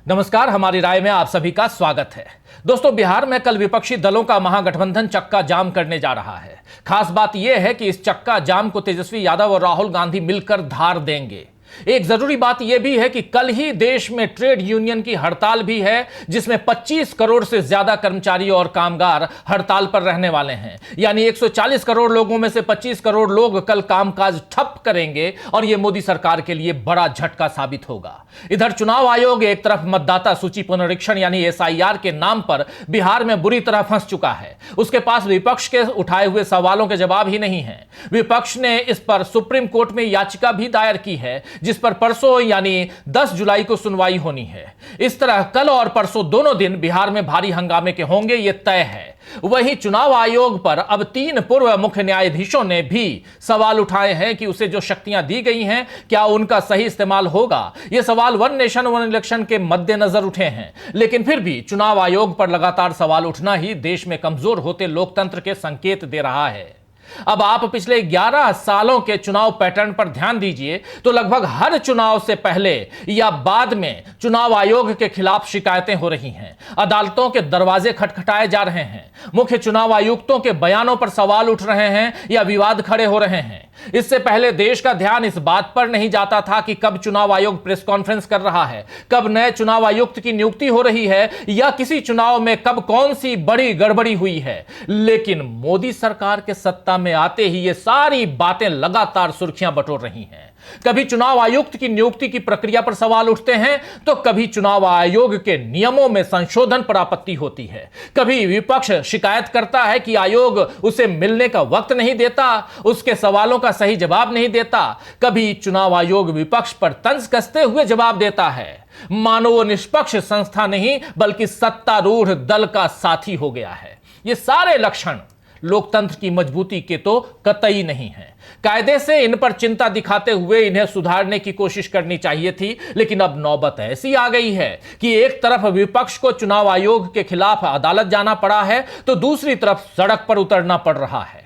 नमस्कार, हमारी राय में आप सभी का स्वागत है। दोस्तों, बिहार में कल विपक्षी दलों का महागठबंधन चक्का जाम करने जा रहा है। खास बात यह है कि इस चक्का जाम को तेजस्वी यादव और राहुल गांधी मिलकर धार देंगे। एक जरूरी बात यह भी है कि कल ही देश में ट्रेड यूनियन की हड़ताल भी है, जिसमें 25 करोड़ से ज्यादा कर्मचारी और कामगार हड़ताल पर रहने वाले हैं। यानी 140 करोड़ लोगों में से 25 करोड़ लोग कल कामकाज ठप करेंगे और यह मोदी सरकार के लिए बड़ा झटका साबित होगा। इधर चुनाव आयोग एक तरफ मतदाता सूची पुनरीक्षण यानी एसआईआर के नाम पर बिहार में बुरी तरह फंस चुका है। उसके पास विपक्ष के उठाए हुए सवालों के जवाब ही नहीं है। विपक्ष ने इस पर सुप्रीम कोर्ट में याचिका भी दायर की है, जिस पर परसों यानी 10 जुलाई को सुनवाई होनी है। इस तरह कल और परसों दोनों दिन बिहार में भारी हंगामे के होंगे, यह तय है। वहीं चुनाव आयोग पर अब 3 पूर्व मुख्य न्यायाधीशों ने भी सवाल उठाए हैं कि उसे जो शक्तियां दी गई हैं, क्या उनका सही इस्तेमाल होगा। यह सवाल वन नेशन वन इलेक्शन के मद्देनजर उठे हैं, लेकिन फिर भी चुनाव आयोग पर लगातार सवाल उठना ही देश में कमजोर होते लोकतंत्र के संकेत दे रहा है। अब आप पिछले 11 सालों के चुनाव पैटर्न पर ध्यान दीजिए तो लगभग हर चुनाव से पहले या बाद में चुनाव आयोग के खिलाफ शिकायतें हो रही हैं। अदालतों के दरवाजे खटखटाए जा रहे हैं। मुख्य चुनाव आयुक्तों के बयानों पर सवाल उठ रहे हैं या विवाद खड़े हो रहे हैं। इससे पहले देश का ध्यान इस बात पर नहीं जाता था कि कब चुनाव आयोग प्रेस कॉन्फ्रेंस कर रहा है, कब नए चुनाव आयुक्त की नियुक्ति हो रही है, या किसी चुनाव में कब कौन सी बड़ी गड़बड़ी हुई है। लेकिन मोदी सरकार के सत्ता में आते ही ये सारी बातें लगातार सुर्खियां बटोर रही हैं। कभी चुनाव आयुक्त की नियुक्ति की प्रक्रिया पर सवाल उठते हैं, तो कभी चुनाव आयोग के नियमों में संशोधन पर आपत्ति होती है। कभी विपक्ष शिकायत करता है कि आयोग उसे मिलने का वक्त नहीं देता, उसके सवालों का सही जवाब नहीं देता। कभी चुनाव आयोग विपक्ष पर तंज कसते हुए जवाब देता है, मानो वो निष्पक्ष संस्था नहीं बल्कि सत्तारूढ़ दल का साथी हो गया है। ये सारे लक्षण लोकतंत्र की मजबूती के तो कतई नहीं है। कायदे से इन पर चिंता दिखाते हुए इन्हें सुधारने की कोशिश करनी चाहिए थी, लेकिन अब नौबत ऐसी आ गई है कि एक तरफ विपक्ष को चुनाव आयोग के खिलाफ अदालत जाना पड़ा है, तो दूसरी तरफ सड़क पर उतरना पड़ रहा है।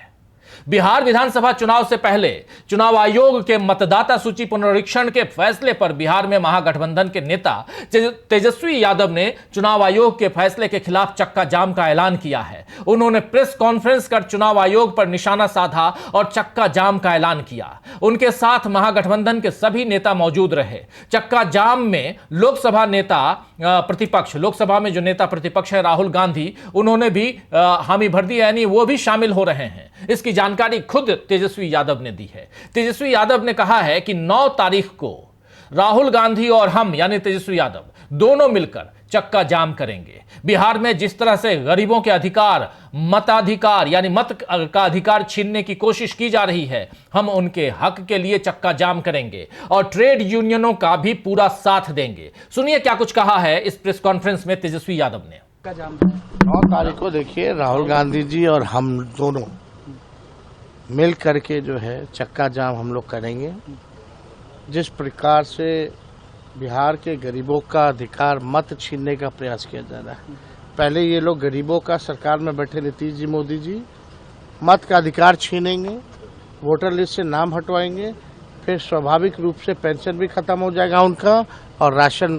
बिहार विधानसभा चुनाव से पहले चुनाव आयोग के मतदाता सूची पुनरीक्षण के फैसले पर बिहार में महागठबंधन के नेता तेजस्वी यादव ने चुनाव आयोग के फैसले के खिलाफ चक्का जाम का ऐलान किया है। उन्होंने प्रेस कॉन्फ्रेंस कर चुनाव आयोग पर निशाना साधा और चक्का जाम का ऐलान किया। उनके साथ महागठबंधन के सभी नेता मौजूद रहे। चक्का जाम में लोकसभा में जो नेता प्रतिपक्ष है राहुल गांधी, उन्होंने भी हामी भर दी, यानी वो भी शामिल हो रहे हैं। इसकी जानकारी खुद तेजस्वी यादव ने दी है। तेजस्वी यादव ने कहा है कि 9 तारीख को राहुल गांधी और हम यानी तेजस्वी यादव दोनों मिलकर चक्का जाम करेंगे। बिहार में जिस तरह से गरीबों के अधिकार, मताधिकार यानी मत का अधिकार छीनने की कोशिश की जा रही है, हम उनके हक के लिए चक्का जाम करेंगे और ट्रेड यूनियनों का भी पूरा साथ देंगे। सुनिए क्या कुछ कहा है इस प्रेस कॉन्फ्रेंस में तेजस्वी यादव ने। 9 तारीख को देखिए, राहुल गांधी जी और हम दोनों मिल करके जो है चक्का जाम हम लोग करेंगे। जिस प्रकार से बिहार के गरीबों का अधिकार मत छीनने का प्रयास किया जा रहा है, पहले ये लोग गरीबों का सरकार में बैठे नीतीश जी, मोदी जी मत का अधिकार छीनेंगे, वोटर लिस्ट से नाम हटवाएंगे, फिर स्वाभाविक रूप से पेंशन भी खत्म हो जाएगा उनका और राशन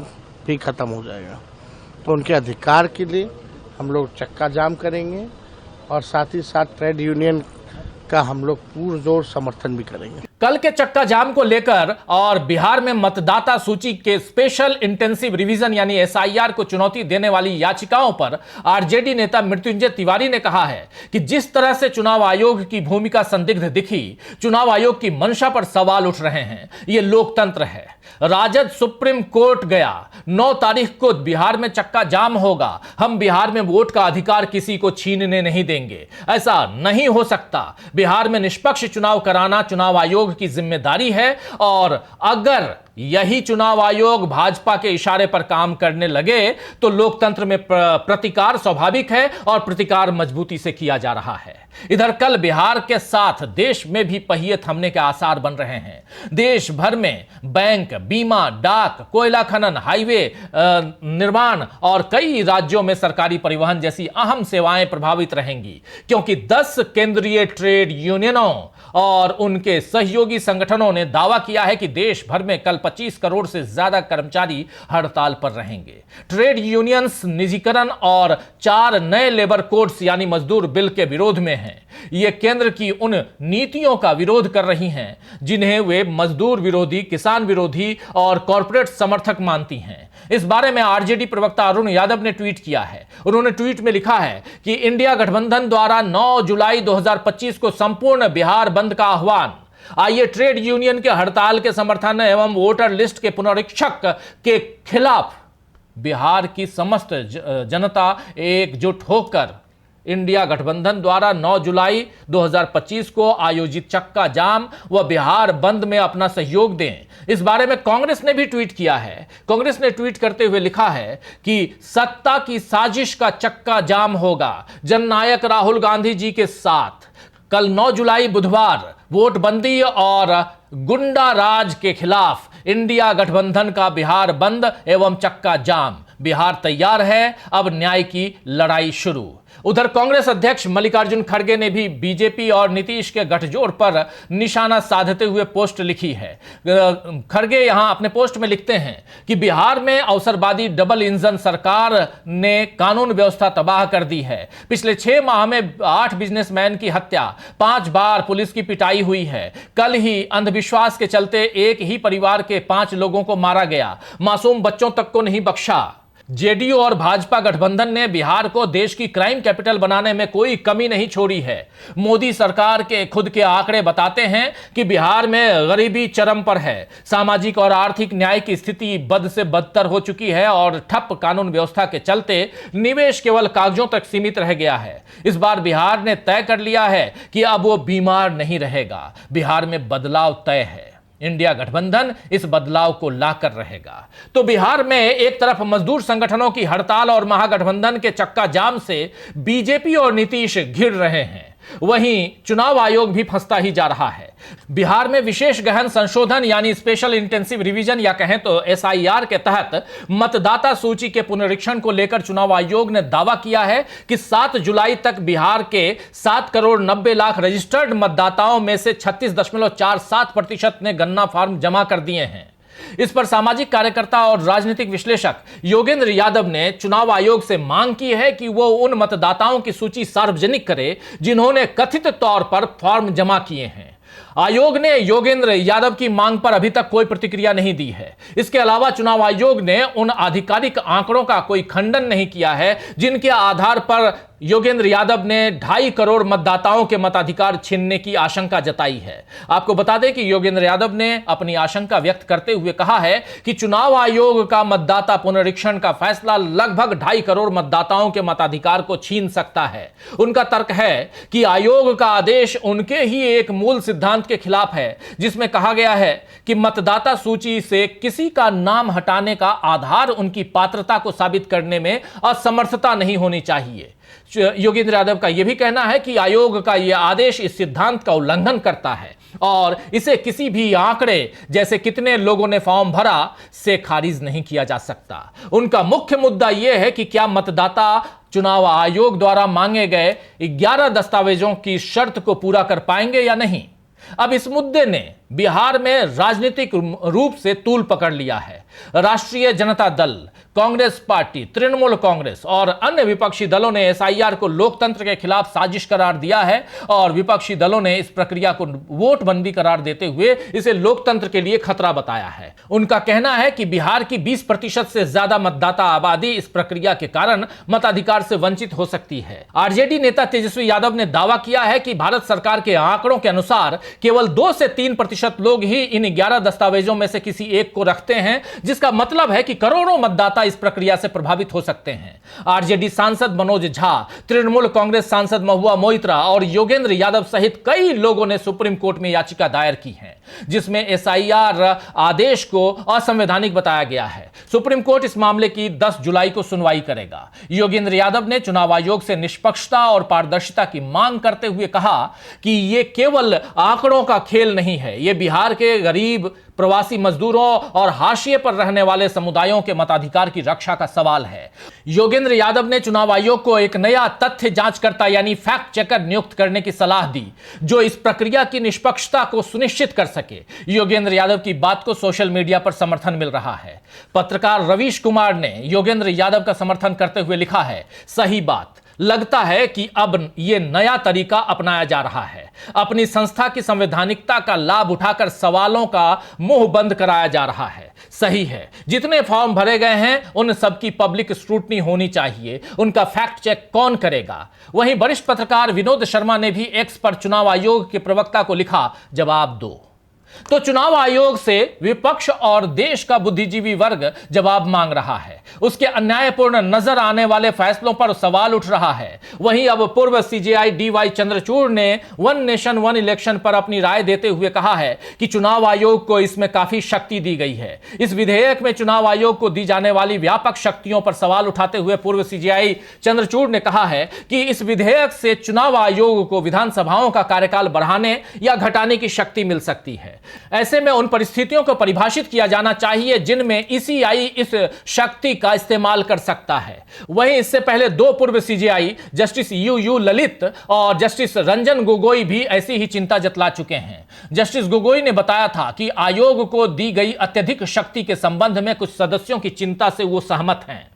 भी खत्म हो जाएगा। तो उनके अधिकार के लिए हम लोग चक्का जाम करेंगे और साथ ही साथ ट्रेड यूनियन का हम लोग पुरजोर समर्थन भी करेंगे। कल के चक्का जाम को लेकर और बिहार में मतदाता सूची के स्पेशल इंटेंसिव रिवीजन यानी एसआईआर को चुनौती देने वाली याचिकाओं पर आरजेडी नेता मृत्युंजय तिवारी ने कहा है कि जिस तरह से चुनाव आयोग की भूमिका संदिग्ध दिखी, चुनाव आयोग की मंशा पर सवाल उठ रहे हैं। यह लोकतंत्र है। राजद सुप्रीम कोर्ट गया, 9 तारीख को बिहार में चक्का जाम होगा। हम बिहार में वोट का अधिकार किसी को छीनने नहीं देंगे। ऐसा नहीं हो सकता। बिहार में निष्पक्ष चुनाव कराना चुनाव आयोग की जिम्मेदारी है और अगर यही चुनाव आयोग भाजपा के इशारे पर काम करने लगे तो लोकतंत्र में प्रतिकार स्वाभाविक है और प्रतिकार मजबूती से किया जा रहा है। इधर कल बिहार के साथ देश में भी पहिए थमने के आसार बन रहे हैं। देश भर में बैंक, बीमा, डाक, कोयला खनन, हाईवे निर्माण और कई राज्यों में सरकारी परिवहन जैसी अहम सेवाएं प्रभावित रहेंगी, क्योंकि 10 केंद्रीय ट्रेड यूनियनों और उनके सहयोगी संगठनों ने दावा किया है कि देश भर में कल 25 करोड़ से ज्यादा कर्मचारी हड़ताल पर रहेंगे। ट्रेड यूनियंस निजीकरण और 4 नए लेबर कोड्स यानी मजदूर बिल के विरोध में हैं। ये केंद्र की उन नीतियों का विरोध कर रही हैं जिन्हें वे मजदूर विरोधी, किसान विरोधी और कॉरपोरेट समर्थक मानती हैं। इस बारे में आरजेडी प्रवक्ता अरुण यादव ने ट्वीट किया है। उन्होंने ट्वीट में लिखा है कि इंडिया गठबंधन द्वारा 9 जुलाई 2025 को संपूर्ण बिहार बंद का आह्वान। आइए ट्रेड यूनियन के हड़ताल के समर्थन एवं वोटर लिस्ट के पुनरीक्षक के खिलाफ बिहार की समस्त जनता एकजुट होकर इंडिया गठबंधन द्वारा 9 जुलाई 2025 को आयोजित चक्का जाम व बिहार बंद में अपना सहयोग दें। इस बारे में कांग्रेस ने भी ट्वीट किया है। कांग्रेस ने ट्वीट करते हुए लिखा है कि सत्ता की साजिश का चक्का जाम होगा जननायक राहुल गांधी जी के साथ। कल 9 जुलाई बुधवार वोटबंदी और गुंडा राज के खिलाफ इंडिया गठबंधन का बिहार बंद एवं चक्का जाम। बिहार तैयार है, अब न्याय की लड़ाई शुरू। उधर कांग्रेस अध्यक्ष मल्लिकार्जुन खड़गे ने भी बीजेपी और नीतीश के गठजोड़ पर निशाना साधते हुए पोस्ट लिखी है। खड़गे यहां अपने पोस्ट में लिखते हैं कि बिहार में अवसरवादी डबल इंजन सरकार ने कानून व्यवस्था तबाह कर दी है। पिछले 6 माह में 8 बिजनेसमैन की हत्या, 5 बार पुलिस की पिटाई हुई है। कल ही अंधविश्वास के चलते एक ही परिवार के 5 लोगों को मारा गया। मासूम बच्चों तक को नहीं बख्शा। जेडीयू और भाजपा गठबंधन ने बिहार को देश की क्राइम कैपिटल बनाने में कोई कमी नहीं छोड़ी है। मोदी सरकार के खुद के आंकड़े बताते हैं कि बिहार में गरीबी चरम पर है। सामाजिक और आर्थिक न्याय की स्थिति बद से बदतर हो चुकी है और ठप कानून व्यवस्था के चलते निवेश केवल कागजों तक सीमित रह गया है। इस बार बिहार ने तय कर लिया है कि अब वो बीमार नहीं रहेगा। बिहार में बदलाव तय है। इंडिया गठबंधन इस बदलाव को लाकर रहेगा। तो बिहार में एक तरफ मजदूर संगठनों की हड़ताल और महागठबंधन के चक्का जाम से बीजेपी और नीतीश घिर रहे हैं, वहीं चुनाव आयोग भी फंसता ही जा रहा है। बिहार में विशेष गहन संशोधन यानी स्पेशल इंटेंसिव रिवीजन या कहें तो एसआईआर के तहत मतदाता सूची के पुनरीक्षण को लेकर चुनाव आयोग ने दावा किया है कि 7 जुलाई तक बिहार के 7 करोड़ 90 लाख रजिस्टर्ड मतदाताओं में से 36.47% ने गन्ना फॉर्म जमा कर दिए हैं। इस पर सामाजिक कार्यकर्ता और राजनीतिक विश्लेषक योगेंद्र यादव ने चुनाव आयोग से मांग की है कि वो उन मतदाताओं की सूची सार्वजनिक करे जिन्होंने कथित तौर पर फॉर्म जमा किए हैं। आयोग ने योगेंद्र यादव की मांग पर अभी तक कोई प्रतिक्रिया नहीं दी है। इसके अलावा चुनाव आयोग ने उन आधिकारिक आंकड़ों का कोई खंडन नहीं किया है जिनके आधार पर योगेंद्र यादव ने 2.5 करोड़ मतदाताओं के मताधिकार छीनने की आशंका जताई है। आपको बता दें कि योगेंद्र यादव ने अपनी आशंका व्यक्त करते हुए कहा है कि चुनाव आयोग का मतदाता पुनरीक्षण का फैसला लगभग 2.5 करोड़ मतदाताओं के मताधिकार को छीन सकता है। उनका तर्क है कि आयोग का आदेश उनके ही एक मूल सिद्धांत के खिलाफ है जिसमें कहा गया है कि मतदाता सूची से किसी का नाम हटाने का आधार उनकी पात्रता को साबित करने में असमर्थता नहीं होनी चाहिए। योगेंद्र यादव का यह भी कहना है कि आयोग का यह आदेश इस सिद्धांत का उल्लंघन करता है और इसे किसी भी आंकड़े जैसे कितने लोगों ने फॉर्म भरा से खारिज नहीं किया जा सकता। उनका मुख्य मुद्दा यह है कि क्या मतदाता चुनाव आयोग द्वारा मांगे गए 11 दस्तावेजों की शर्त को पूरा कर पाएंगे या नहीं। अब इस मुद्दे ने बिहार में राजनीतिक रूप से तूल पकड़ लिया है। राष्ट्रीय जनता दल, कांग्रेस पार्टी, तृणमूल कांग्रेस और अन्य विपक्षी दलों ने एसआईआर को लोकतंत्र के खिलाफ साजिश करार दिया है और विपक्षी दलों ने इस प्रक्रिया को वोटबंदी करार देते हुए इसे लोकतंत्र के लिए खतरा बताया है। उनका कहना है कि बिहार की 20% से ज्यादा मतदाता आबादी इस प्रक्रिया के कारण मताधिकार से वंचित हो सकती है। आरजेडी नेता तेजस्वी यादव ने दावा किया है कि भारत सरकार के आंकड़ों के अनुसार केवल 2 से 3% लोग ही इन 11 दस्तावेजों में से किसी एक को रखते हैं, जिसका मतलब है कि करोड़ों मतदाता इस प्रक्रिया से प्रभावित हो सकते हैं। आरजेडी सांसद मनोज झा, तृणमूल कांग्रेस सांसद महुआ मोइत्रा और योगेंद्र यादव सहित कई लोगों ने सुप्रीम कोर्ट में याचिका दायर की है जिसमें एसआईआर आदेश को असंवैधानिक बताया गया है। सुप्रीम कोर्ट इस मामले की 10 जुलाई को सुनवाई करेगा। योगेंद्र यादव ने चुनाव आयोग से निष्पक्षता और पारदर्शिता की मांग करते हुए कहा कि यह केवल आंकड़ों का खेल नहीं है, यह बिहार के गरीब, प्रवासी मजदूरों और हाशिए पर पर रहने वाले समुदायों के मताधिकार की रक्षा का सवाल है। योगेंद्र यादव ने चुनाव आयोग को एक नया तथ्य जांचकर्ता यानी फैक्ट चेकर नियुक्त करने की सलाह दी, जो इस प्रक्रिया की निष्पक्षता को सुनिश्चित कर सके। योगेंद्र यादव की बात को सोशल मीडिया पर समर्थन मिल रहा है। पत्रकार रवीश कुमार ने योगेंद्र यादव का समर्थन करते हुए लिखा है, सही बात, लगता है कि अब यह नया तरीका अपनाया जा रहा है। अपनी संस्था की संवैधानिकता का लाभ उठाकर सवालों का मुंह बंद कराया जा रहा है। सही है, जितने फॉर्म भरे गए हैं उन सबकी पब्लिक स्क्रूटनी होनी चाहिए, उनका फैक्ट चेक कौन करेगा। वहीं वरिष्ठ पत्रकार विनोद शर्मा ने भी एक्स पर चुनाव आयोग के प्रवक्ता को लिखा, जवाब दो। तो चुनाव आयोग से विपक्ष और देश का बुद्धिजीवी वर्ग जवाब मांग रहा है। उसके अन्यायपूर्ण नजर आने वाले फैसलों पर सवाल उठ रहा है। वहीं अब पूर्व सीजेआई डीवाई चंद्रचूड़ ने वन नेशन वन इलेक्शन पर अपनी राय देते हुए कहा है कि चुनाव आयोग को इसमें काफी शक्ति दी गई है। इस विधेयक में चुनाव आयोग को दी जाने वाली व्यापक शक्तियों पर सवाल उठाते हुए पूर्व सीजेआई चंद्रचूड़ ने कहा है कि इस विधेयक से चुनाव आयोग को विधानसभाओं का कार्यकाल बढ़ाने या घटाने की शक्ति मिल सकती है। ऐसे में उन परिस्थितियों को परिभाषित किया जाना चाहिए जिनमें ईसीआई इस शक्ति का इस्तेमाल कर सकता है। वहीं इससे पहले दो पूर्व सीजेआई जस्टिस यू ललित और जस्टिस रंजन गोगोई भी ऐसी ही चिंता जतला चुके हैं। जस्टिस गोगोई ने बताया था कि आयोग को दी गई अत्यधिक शक्ति के संबंध में कुछ सदस्यों की चिंता से वो सहमत हैं।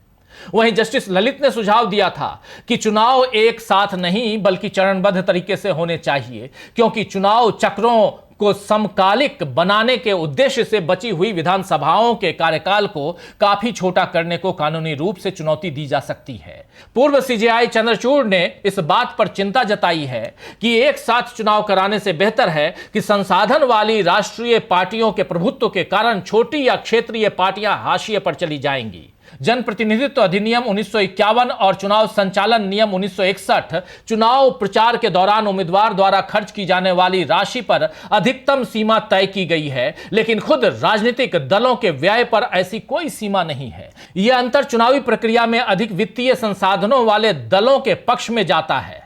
वहीं जस्टिस ललित ने सुझाव दिया था कि चुनाव एक साथ नहीं बल्कि चरणबद्ध तरीके से होने चाहिए, क्योंकि चुनाव चक्रों को समकालिक बनाने के उद्देश्य से बची हुई विधानसभाओं के कार्यकाल को काफी छोटा करने को कानूनी रूप से चुनौती दी जा सकती है। पूर्व सीजेआई चंद्रचूड़ ने इस बात पर चिंता जताई है कि एक साथ चुनाव कराने से बेहतर है कि संसाधन वाली राष्ट्रीय पार्टियों के प्रभुत्व के कारण छोटी या क्षेत्रीय पार्टियां हाशिए पर चली जाएंगी। जनप्रतिनिधित्व अधिनियम 1951 और चुनाव संचालन नियम 1961 चुनाव प्रचार के दौरान उम्मीदवार द्वारा खर्च की जाने वाली राशि पर अधिकतम सीमा तय की गई है, लेकिन खुद राजनीतिक दलों के व्यय पर ऐसी कोई सीमा नहीं है। यह अंतर चुनावी प्रक्रिया में अधिक वित्तीय संसाधनों वाले दलों के पक्ष में जाता है।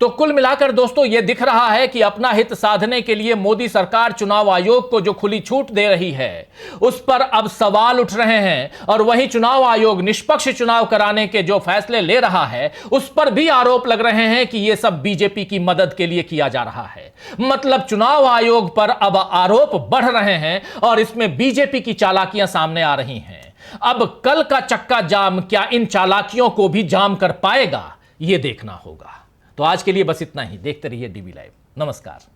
तो कुल मिलाकर दोस्तों यह दिख रहा है कि अपना हित साधने के लिए मोदी सरकार चुनाव आयोग को जो खुली छूट दे रही है उस पर अब सवाल उठ रहे हैं, और वहीं चुनाव आयोग निष्पक्ष चुनाव कराने के जो फैसले ले रहा है उस पर भी आरोप लग रहे हैं कि यह सब बीजेपी की मदद के लिए किया जा रहा है। मतलब चुनाव आयोग पर अब आरोप बढ़ रहे हैं और इसमें बीजेपी की चालाकियां सामने आ रही हैं। अब कल का चक्का जाम क्या इन चालाकियों को भी जाम कर पाएगा, यह देखना होगा। तो आज के लिए बस इतना ही। देखते रहिए डीवी लाइव। नमस्कार।